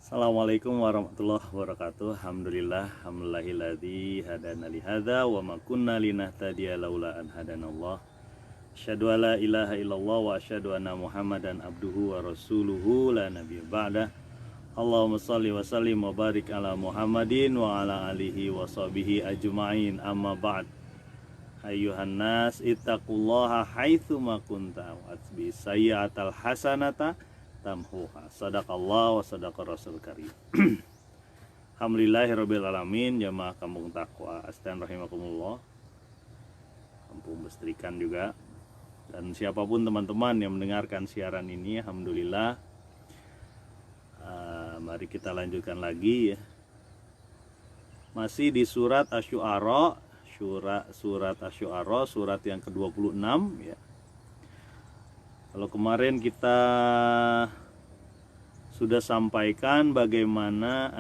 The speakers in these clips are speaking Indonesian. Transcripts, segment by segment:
Assalamualaikum warahmatullahi wabarakatuh. Alhamdulillahilladzi hadana li hadza wa ma kunna linahtadiya laula an hadanallah. Asyhadu an la ilaha illallah wa asyhadu anna Muhammadan abduhu wa rasuluhu la nabiyya ba'da. Allahumma shalli wa sallim wa barik ala Muhammadin wa ala alihi wa sahbihi ajma'in. Amma ba'd. Ayyuhan nas ittaqullaha haitsu ma kunta wa atbi sayyi'atal hasanata tamhuha. Sadaqallah wa sadaqar rasul karim. Alhamdulillahirabbil alamin. Jamaah Kampung Takwa Astan rahimakumullah, Kampung Bestrikan juga, dan siapapun teman-teman yang mendengarkan siaran ini, alhamdulillah. Mari kita lanjutkan lagi ya. Masih di surat Asy-Syu'ara, surat Asy-Syu'ara, surat yang ke-26 ya. Kalau kemarin kita sudah sampaikan bagaimana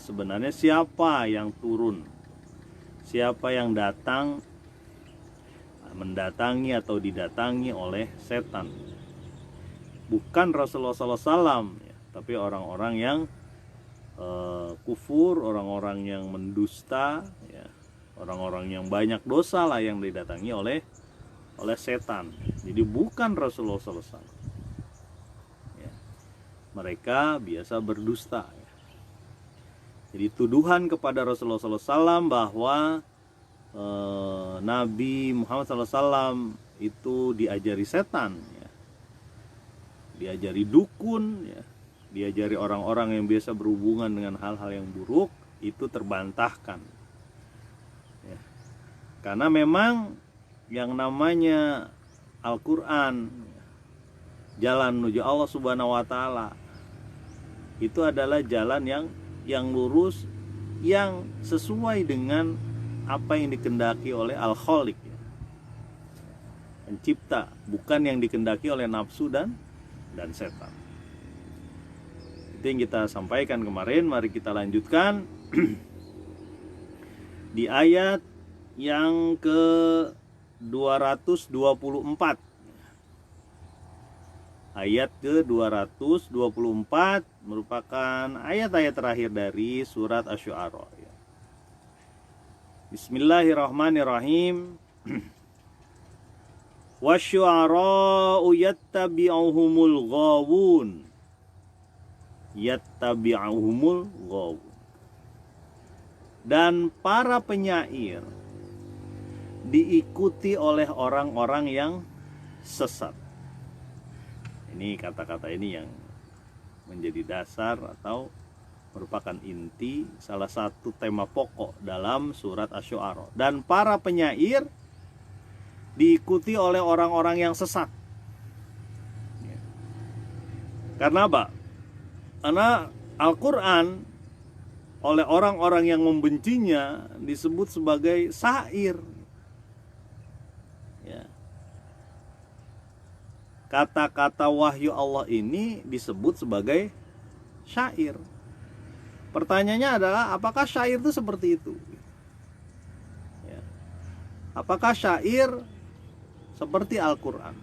sebenarnya siapa yang turun, siapa yang datang, mendatangi atau didatangi oleh setan. Bukan Rasulullah SAW, ya, tapi orang-orang yang kufur, orang-orang yang mendusta, ya, orang-orang yang banyak dosa lah yang didatangi oleh setan. Jadi bukan Rasulullah SAW. Ya. Mereka biasa berdusta. Ya. Jadi tuduhan kepada Rasulullah SAW bahwa Nabi Muhammad SAW itu diajari setan, ya. Diajari dukun, ya. Diajari orang-orang yang biasa berhubungan dengan hal-hal yang buruk, itu terbantahkan. Ya. Karena memang yang namanya Al-Quran, jalan menuju Allah Subhanahu wa Ta'ala, itu adalah jalan yang lurus, yang sesuai dengan apa yang dikehendaki oleh Al-Khaliq, ya, pencipta, bukan yang dikehendaki oleh nafsu dan setan. Itu yang kita sampaikan kemarin. Mari kita lanjutkan di ayat yang ke 224. Ayat ke 224 merupakan ayat-ayat terakhir dari surat Asy-Syu'ara. Bismillahirrahmanirrahim. Wasyu'ara'u yattabi'uhumul ghawun. Yattabi'uhumul ghawun. Dan para penyair diikuti oleh orang-orang yang sesat. Ini kata-kata ini yang menjadi dasar atau merupakan inti, salah satu tema pokok dalam surat Asy-Syu'ara. Dan para penyair diikuti oleh orang-orang yang sesat. Karena apa? Karena Al-Quran oleh orang-orang yang membencinya disebut sebagai syair. Ya. Kata-kata wahyu Allah ini disebut sebagai syair. Pertanyaannya adalah, apakah syair itu seperti itu? Ya. Apakah syair seperti Al-Quran?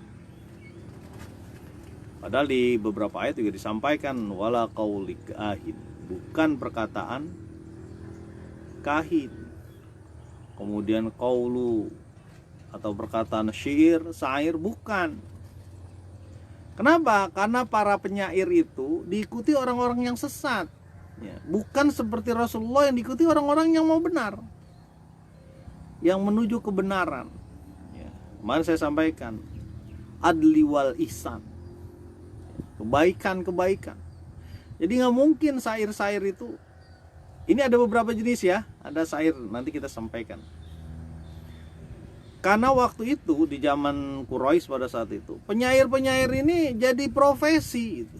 Padahal di beberapa ayat juga disampaikan wala qauli kahin, bukan perkataan kahin. Kemudian qaulu atau perkataan syair bukan. Kenapa? Karena para penyair itu diikuti orang-orang yang sesat, ya. Bukan seperti Rasulullah yang diikuti orang-orang yang mau benar, yang menuju kebenaran, ya. Kemarin saya sampaikan adli wal ihsan, kebaikan. Jadi nggak mungkin syair-syair itu. Ini ada beberapa jenis ya. Ada syair, nanti kita sampaikan. Karena waktu itu di zaman Quraisy pada saat itu, penyair-penyair ini jadi profesi itu.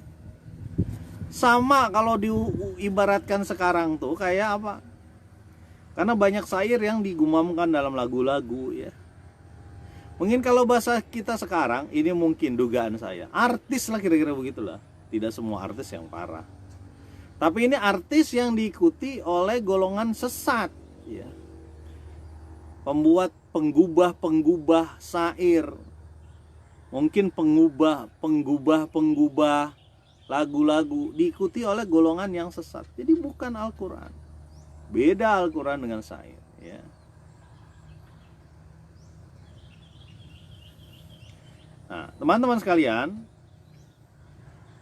Sama kalau diibaratkan sekarang tuh kayak apa? Karena banyak syair yang digumamkan dalam lagu-lagu ya. Mungkin kalau bahasa kita sekarang, ini mungkin dugaan saya, artis lah kira-kira begitulah. Tidak semua artis yang parah, tapi ini artis yang diikuti oleh golongan sesat ya. Pembuat penggubah syair, mungkin penggubah lagu-lagu diikuti oleh golongan yang sesat. Jadi bukan Al-Quran. Beda Al-Quran dengan syair, ya. Nah, teman-teman sekalian,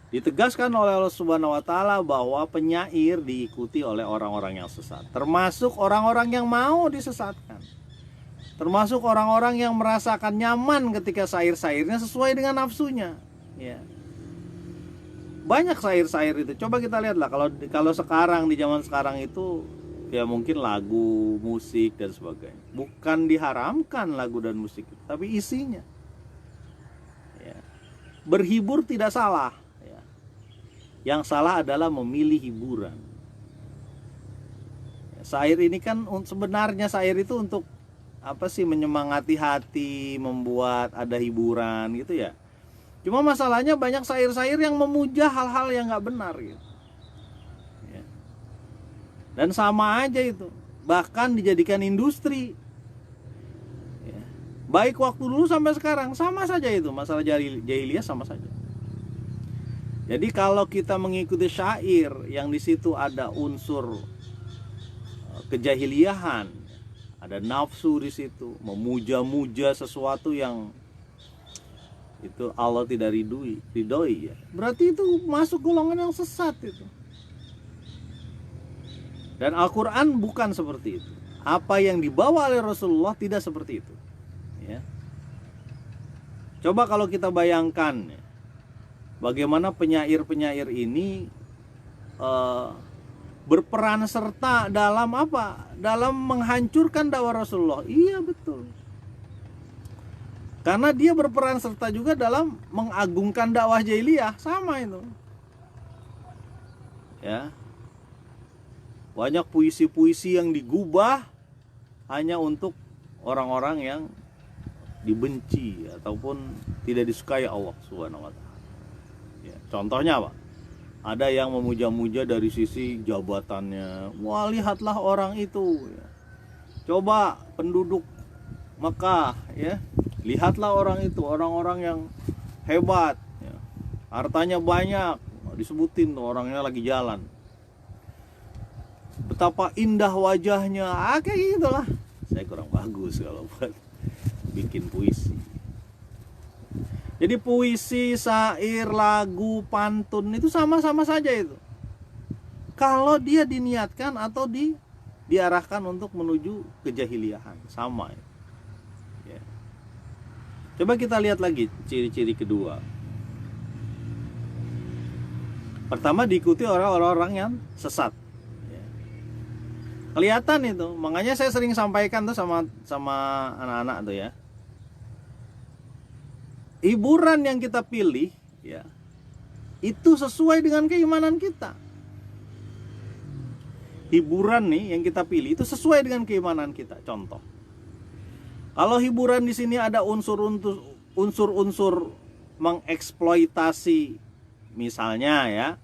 ditegaskan oleh Allah Subhanahu wa taala bahwa penyair diikuti oleh orang-orang yang sesat, termasuk orang-orang yang mau disesatkan. Termasuk orang-orang yang merasakan nyaman ketika syair-syairnya sesuai dengan nafsunya, ya. Banyak syair-syair itu. Coba kita lihatlah kalau sekarang, di zaman sekarang itu ya mungkin lagu, musik dan sebagainya. Bukan diharamkan lagu dan musik, tapi isinya. Ya. Berhibur tidak salah, ya. Yang salah adalah memilih hiburan. Ya, syair ini kan sebenarnya syair itu untuk apa sih, menyemangati hati, membuat ada hiburan gitu ya. Cuma masalahnya banyak syair-syair yang memuja hal-hal yang nggak benar gitu. Ya. Dan sama aja itu, bahkan dijadikan industri. Ya. Baik waktu dulu sampai sekarang sama saja itu, masalah jahiliyah sama saja. Jadi kalau kita mengikuti syair yang di situ ada unsur kejahiliahan, ada nafsu di situ, memuja-muja sesuatu yang itu Allah tidak ridhoi, ya. Berarti itu masuk golongan yang sesat itu. Dan Al-Quran bukan seperti itu. Apa yang dibawa oleh Rasulullah tidak seperti itu, ya. Coba kalau kita bayangkan, ya, bagaimana penyair-penyair ini berperan serta dalam apa? Dalam menghancurkan dakwah Rasulullah. Iya, betul. Karena dia berperan serta juga dalam mengagungkan dakwah jahiliyah, sama itu. Ya. Banyak puisi-puisi yang digubah hanya untuk orang-orang yang dibenci ataupun tidak disukai Allah Subhanahu wa taala. Ya, contohnya apa? Ada yang memuja-muja dari sisi jabatannya. Wah, lihatlah orang itu, ya. Coba penduduk Mekah, ya. Lihatlah orang itu, orang-orang yang hebat, ya. Hartanya banyak, disebutin tuh orangnya lagi jalan. Betapa indah wajahnya, kayak gitulah. Saya kurang bagus kalau buat bikin puisi. Jadi puisi, syair, lagu, pantun itu sama-sama saja itu. Kalau dia diniatkan atau diarahkan untuk menuju kejahiliahan, sama ya. Coba kita lihat lagi ciri-ciri kedua. Pertama, diikuti oleh orang-orang yang sesat. Ya. Kelihatan itu, makanya saya sering sampaikan tuh sama anak-anak tuh ya. Hiburan yang kita pilih, ya, itu sesuai dengan keimanan kita. Hiburan nih yang kita pilih itu sesuai dengan keimanan kita. Contoh. Kalau hiburan di sini ada unsur-unsur mengeksploitasi, misalnya ya,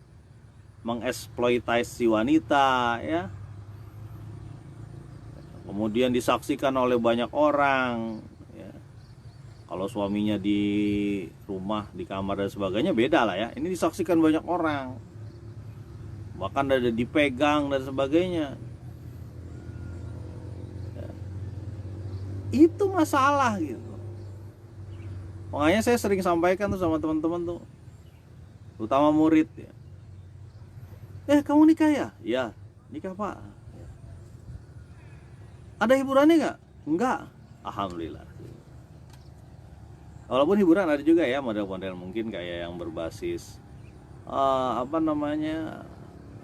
mengeksploitasi wanita, ya, kemudian disaksikan oleh banyak orang, ya. Kalau suaminya di rumah, di kamar dan sebagainya beda lah ya. Ini disaksikan banyak orang, bahkan ada dipegang dan sebagainya. Itu masalah gitu. Makanya saya sering sampaikan tuh sama teman-teman tuh, utama murid ya. Kamu nikah ya? Ya, nikah Pak. Ada hiburannya nggak? Enggak. Alhamdulillah. Walaupun hiburan ada juga ya, model-model mungkin kayak yang berbasis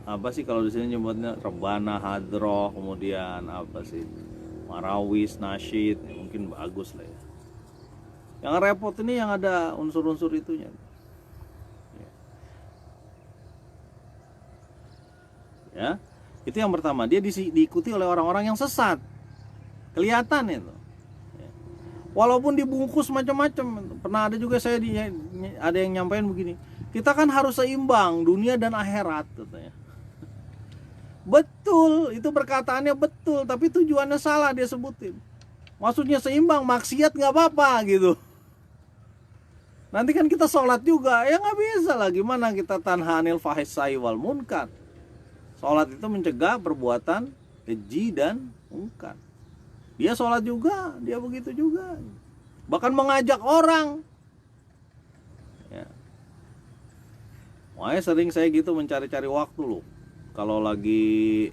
apa sih kalau di sini nyebutnya rebana, hadroh, kemudian apa sih, marawis, nasyid, mungkin bagus lah ya. Yang repot ini yang ada unsur-unsur itunya. Ya, itu yang pertama, dia diikuti oleh orang-orang yang sesat. Kelihatan itu. Ya. Walaupun dibungkus macam-macam. Pernah ada juga ada yang nyampein begini. Kita kan harus seimbang dunia dan akhirat, katanya. Betul, itu perkataannya betul, tapi tujuannya salah dia sebutin. Maksudnya seimbang, maksiat nggak apa-apa gitu. Nanti kan kita sholat juga, ya nggak bisa lah. Gimana kita tanha anil fahisai wal munkar? Sholat itu mencegah perbuatan keji dan munkar. Dia sholat juga, dia begitu juga. Bahkan mengajak orang. Ya. Makanya sering saya gitu mencari-cari waktu loh. Kalau lagi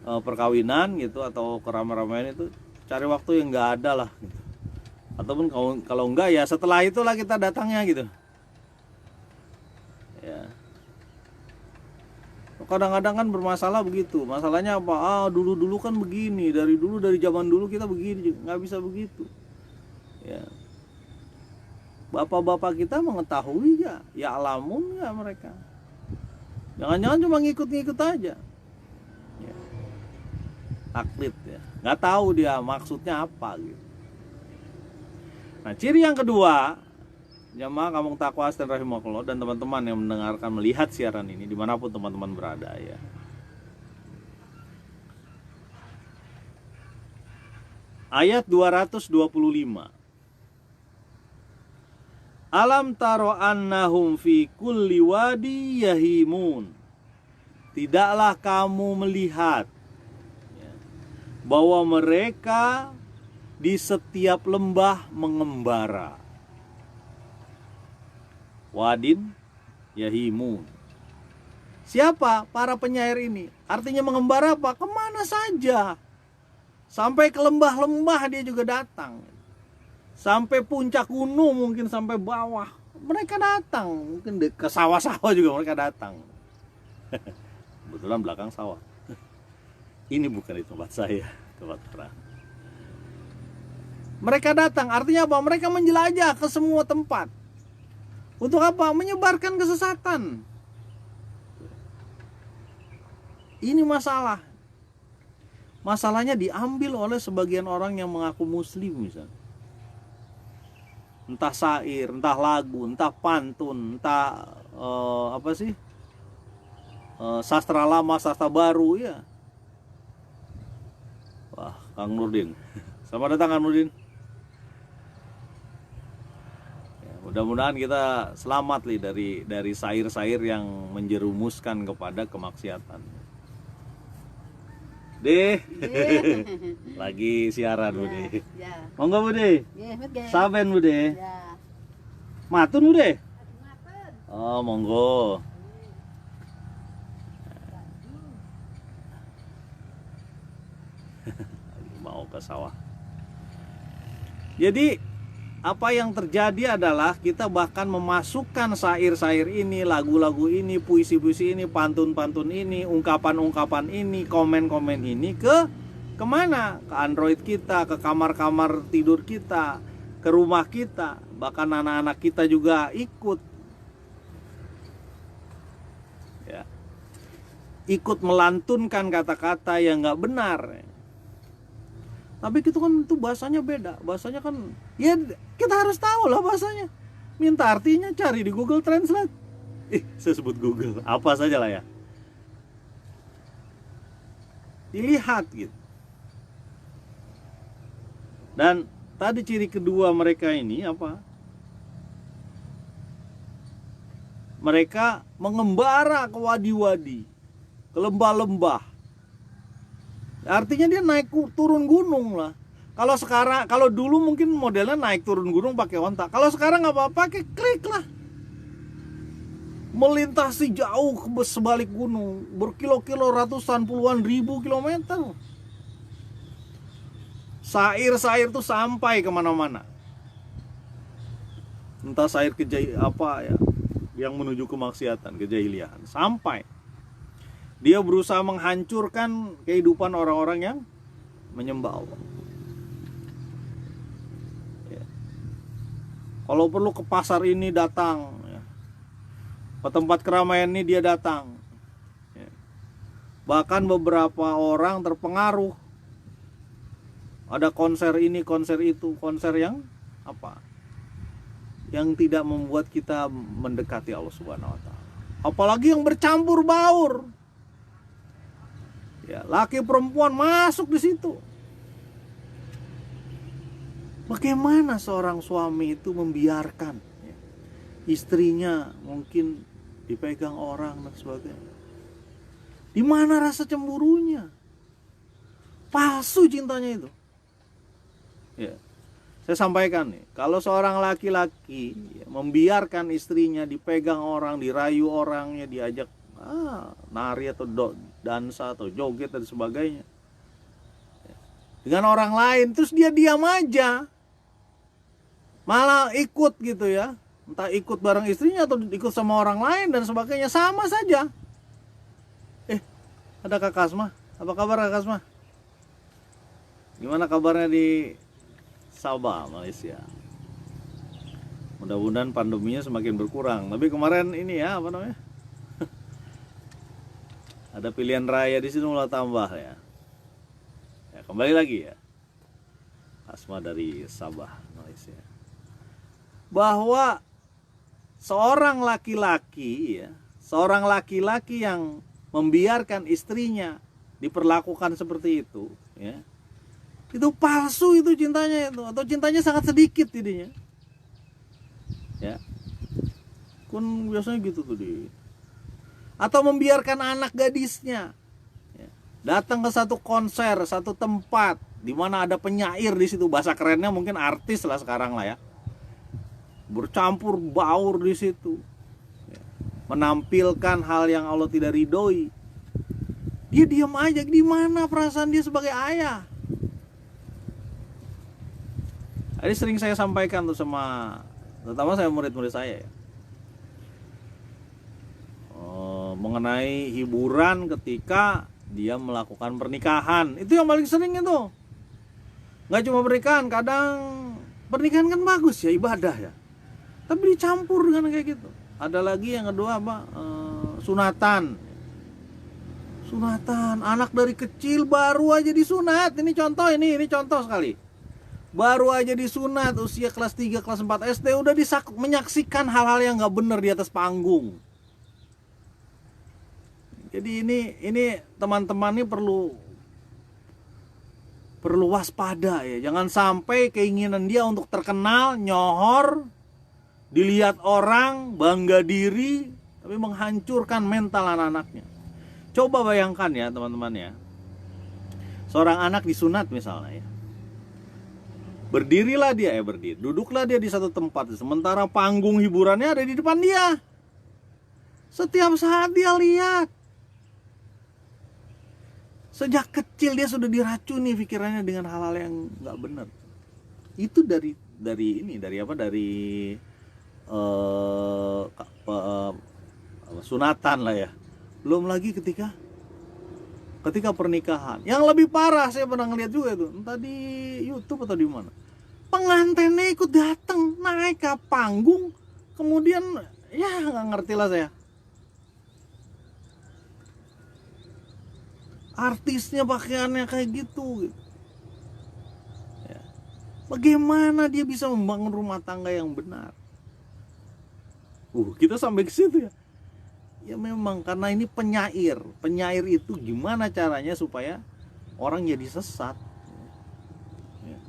perkawinan gitu atau keramaian itu, cari waktu yang nggak ada lah. Gitu. Ataupun kalau enggak ya setelah itulah kita datangnya gitu. Ya. Kadang-kadang kan bermasalah begitu. Masalahnya apa? Dulu kan begini, dari zaman dulu kita begini, nggak bisa begitu. Ya. Bapak-bapak kita mengetahui ya alamun ya mereka. Jangan-jangan cuma ngikut-ngikut aja. Ya. Taklid ya. Nggak tahu dia maksudnya apa gitu. Nah, ciri yang kedua, jamaah kampung takwa dan rahimakumullah dan teman-teman yang mendengarkan melihat siaran ini dimanapun teman-teman berada ya. Ayat 225. Alam taro annahum fi kulli wadi yahimun. Tidaklah kamu melihat bahwa mereka di setiap lembah mengembara. Wadin yahimun. Siapa para penyair ini? Artinya mengembara apa? Kemana saja. Sampai ke lembah-lembah dia juga datang. Sampai puncak gunung, mungkin sampai bawah mereka datang. Mungkin ke sawah-sawah juga mereka datang. Kebetulan belakang sawah. Ini bukan di tempat saya, tempat orang. Mereka datang, artinya apa? Mereka menjelajah ke semua tempat. Untuk apa? Menyebarkan kesesatan. Ini masalah. Masalahnya diambil oleh sebagian orang yang mengaku muslim misalnya. Entah syair, entah lagu, entah pantun, entah sastra lama, sastra baru ya. Wah, Kang Nurdin. Selamat datang Kang Nurdin. Mudah-mudahan kita selamat nih dari syair-syair yang menjerumuskan kepada kemaksiatan. Deh, lagi siaran Bude. Ya. Monggo Bude. Saben Bude. Ya. Matun Bude. Oh monggo. Mau ke sawah. Jadi apa yang terjadi adalah kita bahkan memasukkan syair-syair ini, lagu-lagu ini, puisi-puisi ini, pantun-pantun ini, ungkapan-ungkapan ini, komen-komen ini kemana? Ke Android kita, ke kamar-kamar tidur kita, ke rumah kita, bahkan anak-anak kita juga ikut. Ya. Ikut melantunkan kata-kata yang nggak benar. Tapi itu kan itu bahasanya beda. Bahasanya kan ya kita harus tahu lah bahasanya. Minta artinya cari di Google Translate. Saya sebut Google, apa saja lah ya. Dilihat gitu. Dan tadi ciri kedua mereka ini apa? Mereka mengembara ke wadi-wadi, ke lembah-lembah. Artinya dia naik turun gunung lah. Kalau dulu mungkin modelnya naik turun gunung pakai onta. Kalau sekarang nggak apa-apa, pakai klik lah. Melintasi jauh ke sebalik gunung, berkilo-kilo, ratusan, puluhan ribu kilometer. Syair-syair tuh sampai kemana-mana. Entah syair apa ya, yang menuju kemaksiatan, kejahilian, sampai. Dia berusaha menghancurkan kehidupan orang-orang yang menyembah Allah. Ya. Kalau perlu ke pasar ini datang, ya. Ke tempat keramaian ini dia datang. Ya. Bahkan beberapa orang terpengaruh. Ada konser ini, konser itu, konser yang apa? Yang tidak membuat kita mendekati Allah Subhanahu wa taala. Apalagi yang bercampur baur. Ya, laki perempuan masuk di situ. Bagaimana seorang suami itu membiarkan ya, istrinya mungkin dipegang orang dan sebagainya? Di mana rasa cemburunya? Palsu cintanya itu. Ya. Saya sampaikan nih, kalau seorang laki-laki ya, membiarkan istrinya dipegang orang, dirayu orangnya, diajak nari atau dansa atau joget dan sebagainya ya, dengan orang lain, terus dia diam aja, malah ikut gitu ya, entah ikut bareng istrinya atau ikut sama orang lain dan sebagainya, sama saja. Ada Kak Kasma, apa kabar Kak Kasma? Gimana kabarnya di Sabah, Malaysia? Mudah-mudahan pandeminya semakin berkurang. Tapi kemarin ini ya, apa namanya? Ada pilihan raya di sini mulai tambah ya. Ya, kembali lagi ya. Asma dari Sabah, Malaysia. Bahwa seorang laki-laki ya, seorang laki-laki yang membiarkan istrinya diperlakukan seperti itu ya, itu palsu itu cintanya itu, atau cintanya sangat sedikit jadinya ya. Kun biasanya gitu tuh di, atau membiarkan anak gadisnya ya, datang ke satu konser, satu tempat di mana ada penyair di situ, bahasa kerennya mungkin artis lah sekarang lah ya, bercampur baur di situ ya, menampilkan hal yang Allah tidak ridhoi. Dia diam aja. Di mana perasaan dia sebagai ayah? Ini sering saya sampaikan tuh sama, terutama saya murid-murid saya ya, mengenai hiburan ketika dia melakukan pernikahan. Itu yang paling sering itu. Nggak cuma pernikahan, kadang pernikahan kan bagus ya, ibadah ya, tapi dicampur dengan kayak gitu. Ada lagi yang kedua apa? Sunatan. Sunatan, anak dari kecil baru aja disunat. Ini contoh, ini contoh sekali. Baru aja disunat, usia kelas 3, kelas 4 SD udah menyaksikan hal-hal yang nggak benar di atas panggung. Jadi ini teman-teman ini perlu waspada ya. Jangan sampai keinginan dia untuk terkenal, nyohor, dilihat orang, bangga diri, tapi menghancurkan mental anak-anaknya. Coba bayangkan ya teman-teman ya, seorang anak disunat misalnya ya, berdirilah dia duduklah dia di satu tempat, sementara panggung hiburannya ada di depan dia. Setiap saat dia lihat. Sejak kecil dia sudah diracuni pikirannya dengan hal-hal yang nggak benar. Itu dari sunatan lah ya. Belum lagi ketika pernikahan. Yang lebih parah saya pernah ngeliat juga itu, entah di YouTube atau di mana. Pengantinnya ikut datang, naik ke panggung, kemudian ya nggak ngerti lah saya. Artisnya pakaiannya kayak gitu. Ya. Bagaimana dia bisa membangun rumah tangga yang benar? Kita sampai ke situ ya. Ya memang karena ini penyair. Penyair itu gimana caranya supaya orang jadi sesat. Ya.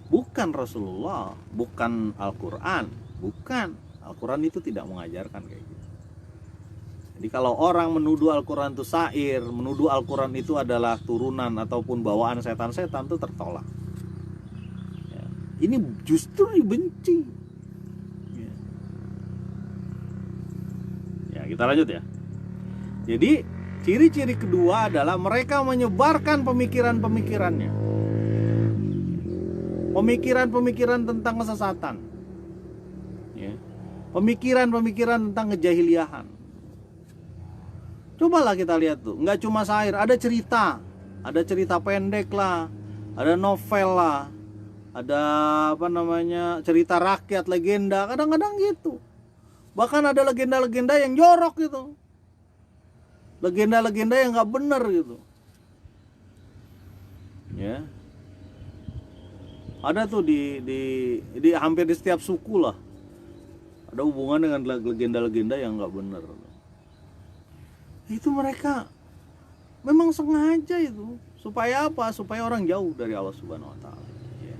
Bukan Rasulullah, bukan Al-Quran. Bukan. Al-Quran itu tidak mengajarkan kayak gitu. Jadi kalau orang menuduh Al-Quran itu syair, menuduh Al-Quran itu adalah turunan ataupun bawaan setan-setan, itu tertolak. Ya. Ini justru dibenci. Ya, kita lanjut ya. Jadi ciri-ciri kedua adalah mereka menyebarkan pemikiran-pemikirannya, pemikiran-pemikiran tentang kesesatan ya. Pemikiran-pemikiran tentang kejahiliahan. Cobalah kita lihat tuh, nggak cuma syair, ada cerita pendek lah, ada novel lah, ada cerita rakyat, legenda, kadang-kadang gitu. Bahkan ada legenda-legenda yang jorok gitu, legenda-legenda yang nggak bener gitu ya. Ada tuh di hampir di setiap suku lah ada hubungan dengan legenda-legenda yang nggak bener. Itu mereka memang sengaja itu, supaya apa? Supaya orang jauh dari Allah Subhanahu Wa Taala ya.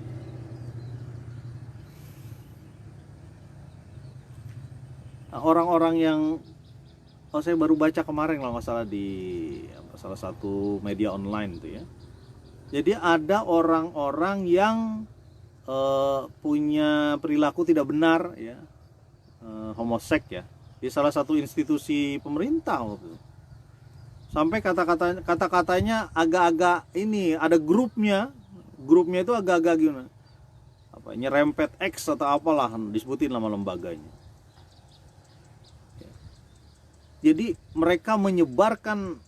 orang-orang yang saya baru baca kemarin kalau nggak salah di salah satu media online tuh ya. Jadi ada orang-orang yang punya perilaku tidak benar ya, homoseks ya, di salah satu institusi pemerintah waktu itu. Sampai kata-katanya agak-agak ini, ada grupnya itu agak-agak gimana? Apa nyerempet X atau apalah disebutin nama lembaganya. Jadi mereka menyebarkan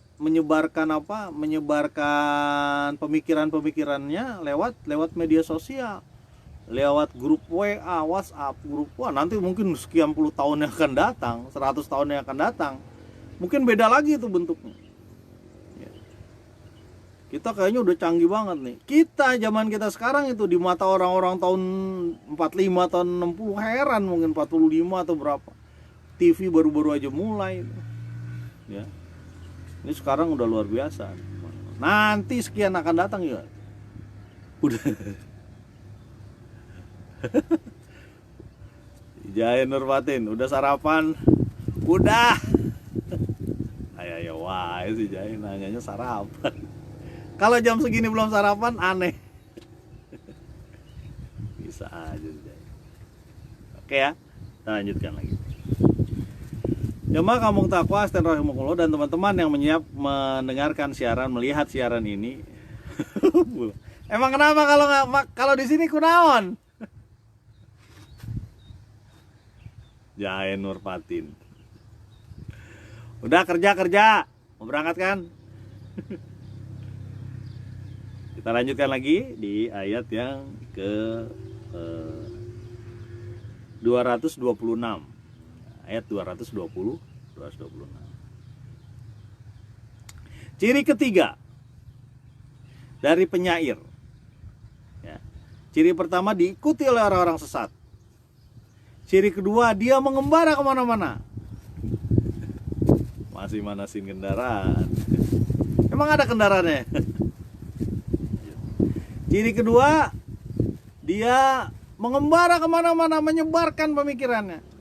pemikiran-pemikirannya lewat media sosial, lewat grup WA, WhatsApp, grup. Wah, nanti mungkin sekian puluh tahun yang akan datang, 100 tahun yang akan datang, mungkin beda lagi itu bentuknya. Kita kayaknya udah canggih banget nih. Kita zaman kita sekarang itu di mata orang-orang tahun 45, tahun 60 heran mungkin 45 atau berapa. TV baru-baru aja mulai. Ya. Ini sekarang udah luar biasa. Nanti sekian akan datang ya. Udah. Jain Nurbatin, udah sarapan? Udah. Ayo wah si Jain nanyanya sarapan. Kalau jam segini belum sarapan aneh. Bisa aja Jain. Oke ya, kita lanjutkan lagi. Jemaah Kampung Taqwa Astagfirullahaladzim dan teman-teman yang mendengarkan siaran, melihat siaran ini. Emang kenapa kalau di sini kunaon? Jain Nurpatin. Udah kerja, mau berangkat kan? Kita lanjutkan lagi di ayat yang ke 226. Ayat 226. Ciri ketiga dari penyair ya. Ciri pertama, diikuti oleh orang-orang sesat. Ciri kedua, dia mengembara kemana-mana. Masih manasin kendaraan. Emang ada kendaraannya? Ciri kedua, dia mengembara kemana-mana, menyebarkan pemikirannya.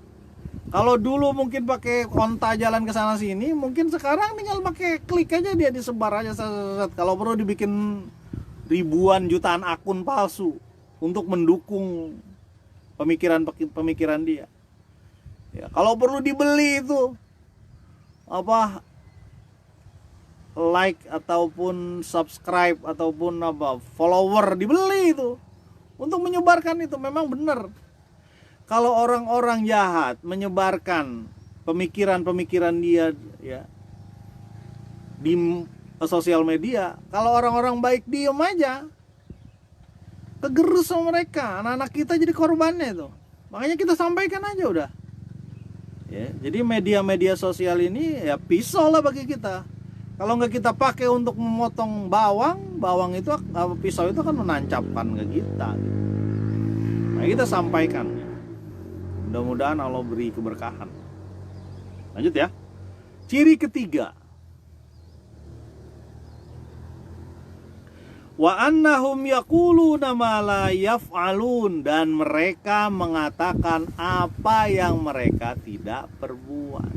Kalau dulu mungkin pakai konta jalan ke sana sini, mungkin sekarang tinggal pakai klik aja dia disebar aja. Kalau perlu dibikin ribuan jutaan akun palsu untuk mendukung pemikiran dia. Ya, kalau perlu dibeli itu apa like ataupun subscribe ataupun apa follower, dibeli itu untuk menyebarkan itu. Memang benar. Kalau orang-orang jahat menyebarkan pemikiran dia ya di sosial media, kalau orang-orang baik diem aja, kegerus sama mereka. Anak-anak kita jadi korbannya itu. Makanya kita sampaikan aja udah. Ya, jadi media-media sosial ini ya pisau lah bagi kita. Kalau nggak kita pakai untuk memotong bawang itu pisau itu akan menancapkan ke kita. Nah, kita sampaikan. Mudah-mudahan Allah beri keberkahan. Lanjut ya. Ciri ketiga. Wa annahum yaquluna ma la yaf'alun, dan mereka mengatakan apa yang mereka tidak perbuat.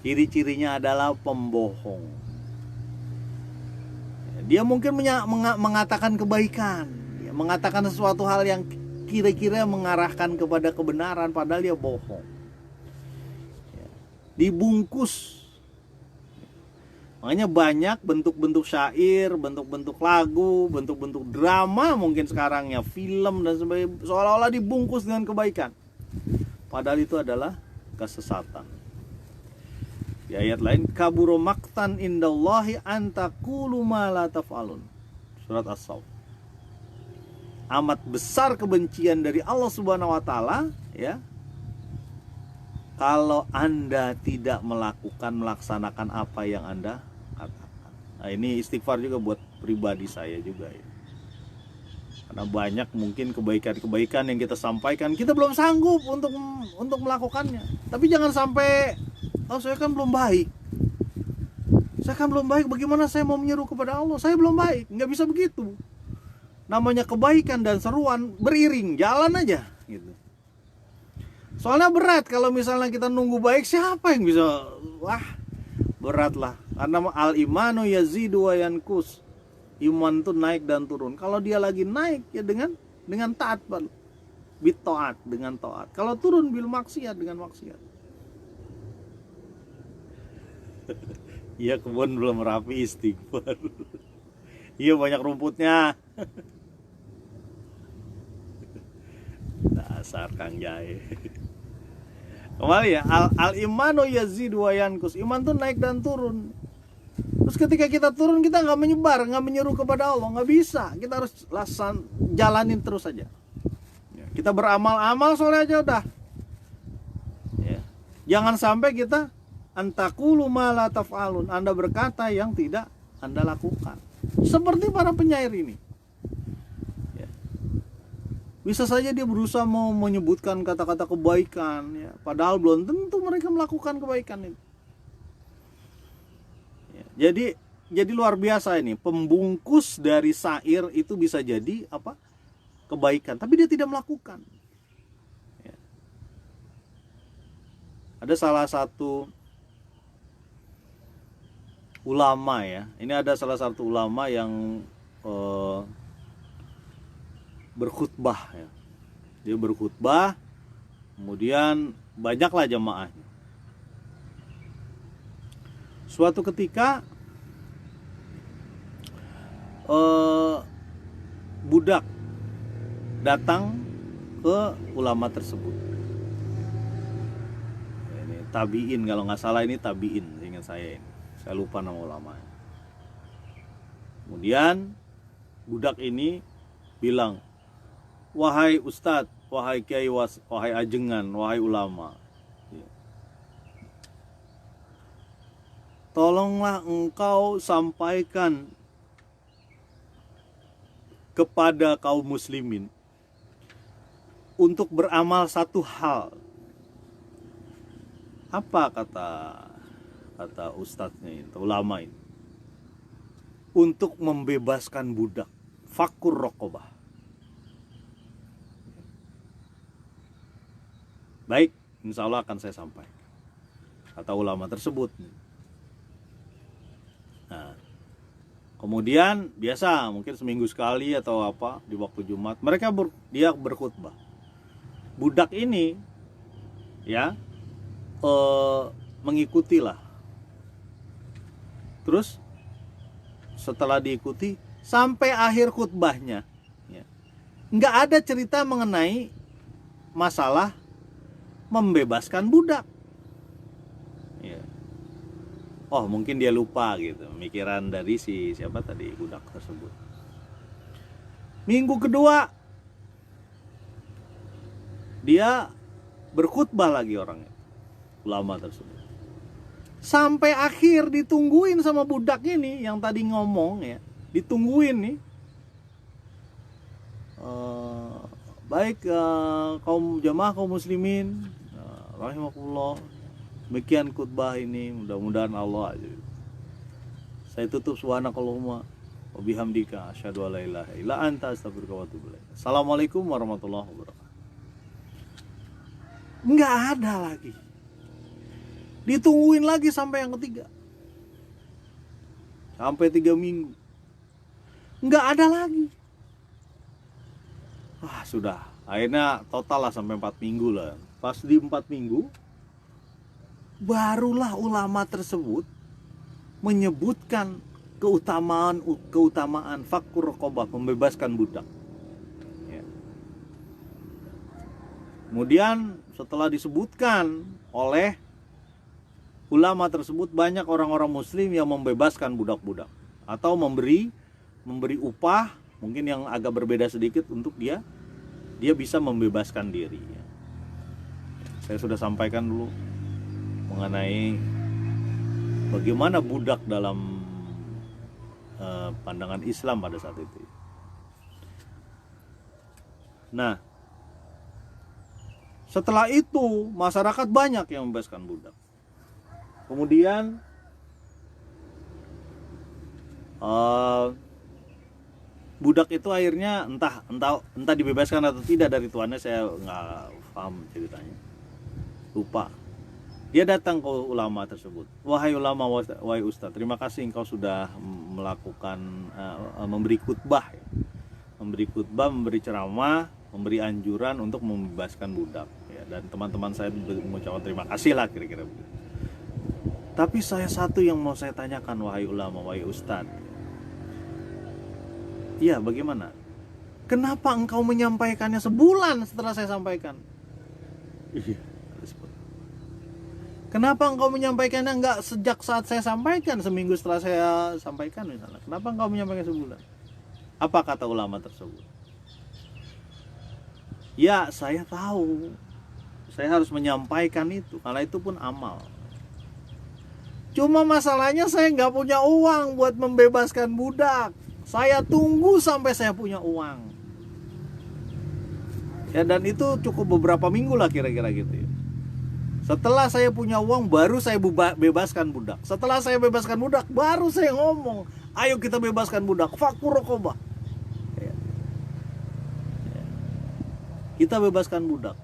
Ciri-cirinya adalah pembohong. Dia mungkin mengatakan kebaikan, mengatakan sesuatu hal yang kira-kira mengarahkan kepada kebenaran, padahal dia bohong. Dibungkus. Makanya banyak bentuk-bentuk syair, bentuk-bentuk lagu, bentuk-bentuk drama mungkin sekarang ya, film dan sebagainya, seolah-olah dibungkus dengan kebaikan, padahal itu adalah kesesatan. Di ayat lain, kaburo maktan indallahi antaqulu ma la taf'alun. Surat As-Saff. Amat besar kebencian dari Allah Subhanahu wa taala ya, kalau Anda tidak melaksanakan apa yang Anda katakan. Nah, ini istighfar juga buat pribadi saya juga ya. Karena banyak mungkin kebaikan-kebaikan yang kita sampaikan, kita belum sanggup untuk melakukannya. Tapi jangan sampai, oh saya kan belum baik. Saya kan belum baik, bagaimana saya mau menyeru kepada Allah? Saya belum baik, nggak bisa begitu. Namanya kebaikan dan seruan beriring, jalan aja gitu. Soalnya berat kalau misalnya kita nunggu baik, siapa yang bisa? Wah, berat lah. Karena al imanu yazidu wa yankus. Iman tuh naik dan turun. Kalau dia lagi naik ya dengan taat, bit taat, dengan taat. Kalau turun bil maksiat, dengan maksiat. Iya, kebun belum rapi, istighfar. Iya, banyak rumputnya. Dasar Kang Jae. Kembali ya, al imanu yazidu wa yankus. Iman tuh naik dan turun. Terus ketika kita turun, kita nggak menyebar, nggak menyeru kepada Allah, nggak bisa. Kita harus jalanin terus saja. Ya, kita beramal-amal soleh aja udah. Ya. Jangan sampai kita antakulu ma la taf'alun. Anda berkata yang tidak Anda lakukan. Seperti para penyair ini. Ya. Bisa saja dia berusaha mau menyebutkan kata-kata kebaikan, ya, padahal belum tentu mereka melakukan kebaikan itu. Ya, jadi luar biasa ini. Pembungkus dari syair itu bisa jadi apa? Kebaikan, tapi dia tidak melakukan. Ya. Ada salah satu ulama ya. Ini ada salah satu ulama yang berkhutbah ya. Dia berkhutbah, kemudian banyaklah jamaahnya. Suatu ketika budak datang ke ulama tersebut. Ini tabiin, kalau nggak salah ini tabiin, ingat saya ini. Saya lupa nama ulamanya. Kemudian budak ini bilang, "Wahai ustadz, wahai kiai, wahai ajengan, wahai ulama, tolonglah engkau sampaikan kepada kaum muslimin untuk beramal satu hal." Apa kata ustadznya itu, ulama ini? Untuk membebaskan budak, fakur rokobah. Baik, insya Allah akan saya sampaikan, kata ulama tersebut. Nah, kemudian biasa mungkin seminggu sekali atau apa di waktu Jumat dia berkhutbah. Budak ini ya mengikutilah. Terus setelah diikuti sampai akhir khutbahnya, ya, nggak ada cerita mengenai masalah membebaskan budak. Ya. Oh, mungkin dia lupa gitu, mikiran dari siapa tadi, budak tersebut. Minggu kedua dia berkhutbah lagi orangnya, ulama tersebut. Sampai akhir ditungguin sama budak ini yang tadi ngomong ya, ditungguin nih. Baik kaum jamaah kaum muslimin, rahimakumullah, demikian khutbah ini, mudah-mudahan Allah aja. Saya tutup subhanakallahumma wa bihamdika asyhadu an la ilaha illa anta astaghfiruka wa atubu ilaik. Assalamualaikum warahmatullahi wabarakatuh. Enggak ada lagi. Ditungguin lagi sampai yang ketiga. Sampai 3 minggu. Enggak ada lagi. Wah, sudah. Akhirnya total lah sampai 4 minggu lah. Pas di 4 minggu, barulah ulama tersebut menyebutkan keutamaan fakur raqabah, membebaskan budak. Ya. Kemudian setelah disebutkan oleh ulama tersebut, banyak orang-orang muslim yang membebaskan budak-budak atau memberi upah mungkin yang agak berbeda sedikit untuk dia bisa membebaskan diri. Saya sudah sampaikan dulu mengenai bagaimana budak dalam pandangan Islam pada saat itu. Nah, setelah itu masyarakat banyak yang membebaskan budak. Kemudian budak itu akhirnya entah dibebaskan atau tidak dari tuannya, saya nggak paham ceritanya. lupa. Dia datang ke ulama tersebut. Wahai ulama, wahai ustadz, terima kasih engkau sudah melakukan memberi khutbah, memberi ceramah, memberi anjuran untuk membebaskan budak. Ya, dan teman-teman saya mengucapkan terima kasih lah kira-kira begitu. Tapi saya satu yang mau saya tanyakan, wahai ulama, wahai ustadz. Iya, bagaimana? Kenapa engkau menyampaikannya sebulan setelah saya sampaikan? Iya. Kenapa engkau menyampaikannya enggak sejak saat saya sampaikan, seminggu setelah saya sampaikan misalnya? Kenapa engkau menyampaikan sebulan? Apa kata ulama tersebut? Ya, saya tahu. Saya harus menyampaikan itu, karena itu pun amal. Cuma masalahnya saya nggak punya uang buat membebaskan budak. Saya tunggu sampai saya punya uang. Ya, dan itu cukup beberapa minggu lah kira-kira gitu ya. Setelah saya punya uang, baru saya bebaskan budak. Setelah saya bebaskan budak, baru saya ngomong, ayo kita bebaskan budak. Fakur rokobah. Ya. Kita bebaskan budak.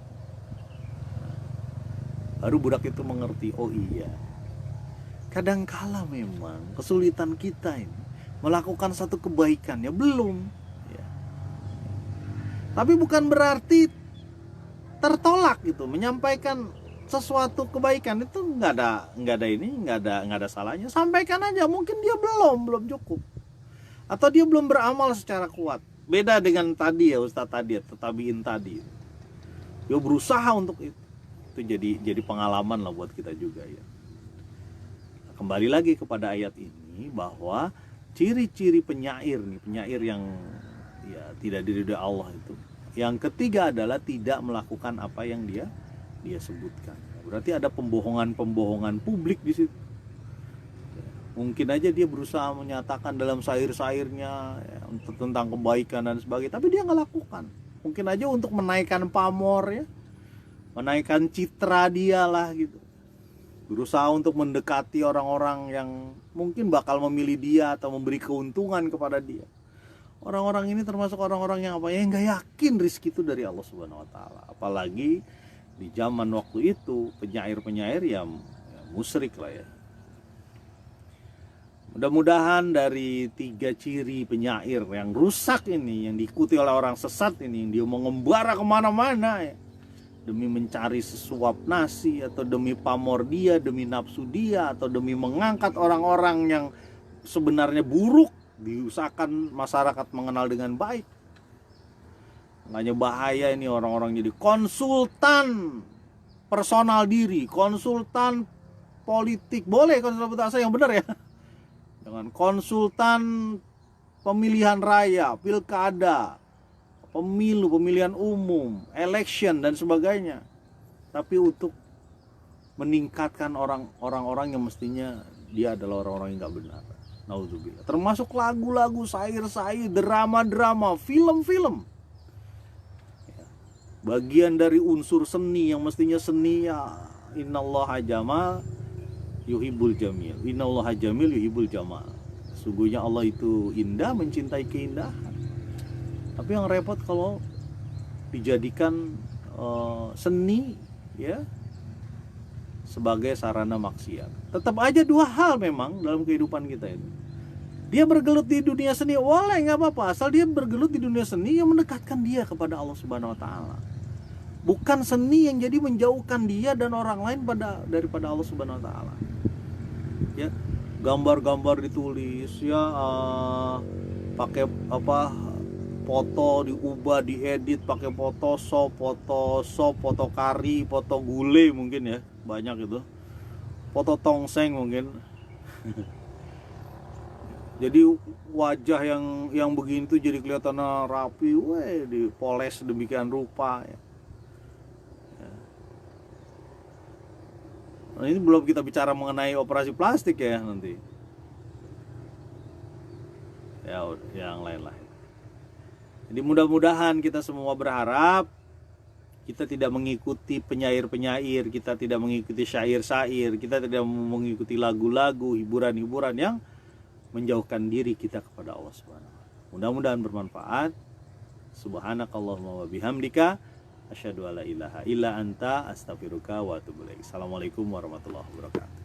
Baru budak itu mengerti, oh iya. Kadangkala memang kesulitan kita ini melakukan satu kebaikan, ya belum. Ya. Tapi bukan berarti tertolak gitu, menyampaikan sesuatu kebaikan itu nggak ada salahnya. Sampaikan aja, mungkin dia belum cukup, atau dia belum beramal secara kuat. Beda dengan tadi ya, Ustadz tadi, tabiin tadi, dia berusaha untuk itu jadi pengalaman lah buat kita juga ya. Kembali lagi kepada ayat ini, bahwa ciri-ciri penyair yang ya tidak diridhoi Allah itu, yang ketiga adalah tidak melakukan apa yang dia sebutkan. Berarti ada pembohongan publik di situ. Mungkin aja dia berusaha menyatakan dalam syair-syairnya ya, tentang kebaikan dan sebagainya, tapi dia nggak lakukan. Mungkin aja untuk menaikkan pamor ya, menaikkan citra dia lah gitu. Berusaha untuk mendekati orang-orang yang mungkin bakal memilih dia atau memberi keuntungan kepada dia. Orang-orang ini termasuk orang-orang yang nggak yakin rezeki itu dari Allah Subhanahu Wa Taala. Apalagi di zaman waktu itu penyair ya musyrik lah ya. Mudah-mudahan dari 3 ciri penyair yang rusak ini, yang diikuti oleh orang sesat ini, yang dia mengembara kemana-mana ya, demi mencari sesuap nasi, atau demi pamor dia, demi nafsu dia, atau demi mengangkat orang-orang yang sebenarnya buruk, diusahakan masyarakat mengenal dengan baik. Makanya bahaya ini orang-orang jadi konsultan personal diri, konsultan politik. Boleh konsultan bahasa yang benar ya. Dengan konsultan pemilihan raya, pilkada, pemilu, pemilihan umum, election dan sebagainya. Tapi untuk meningkatkan orang-orang yang mestinya dia adalah orang-orang yang enggak benar. Naudzubillah. Termasuk lagu-lagu, syair-syair, drama-drama, film-film. Bagian dari unsur seni yang mestinya seni ya, innallaha jamal yuhibbul jamil. Innallaha jamil yuhibbul jamal. Sungguhnya Allah itu indah, mencintai keindahan. Tapi yang repot kalau dijadikan seni ya sebagai sarana maksiat. Tetap aja 2 hal memang dalam kehidupan kita itu. Dia bergelut di dunia seni, boleh nggak apa-apa, asal dia bergelut di dunia seni yang mendekatkan dia kepada Allah Subhanahu Wa Taala. Bukan seni yang jadi menjauhkan dia dan orang lain daripada Allah Subhanahu Wa Taala. Ya, gambar-gambar ditulis ya, pakai foto diubah, diedit pakai Photoshop, foto kari, foto gule mungkin ya, banyak itu. Foto tongseng mungkin. Jadi wajah yang begini tuh jadi kelihatan rapi, dipoles demikian rupa ya. Nah, ini belum kita bicara mengenai operasi plastik ya nanti. Ya, yang lain lah. Jadi mudah-mudahan kita semua berharap kita tidak mengikuti penyair-penyair, kita tidak mengikuti syair-syair, kita tidak mengikuti lagu-lagu, hiburan-hiburan yang menjauhkan diri kita kepada Allah Subhanahu wa taala. Mudah-mudahan bermanfaat. Subhanakallahumma wa bihamdika Asyhadu alla ilaha illa anta astaghfiruka wa atubu ilaik. Assalamualaikum warahmatullahi wabarakatuh.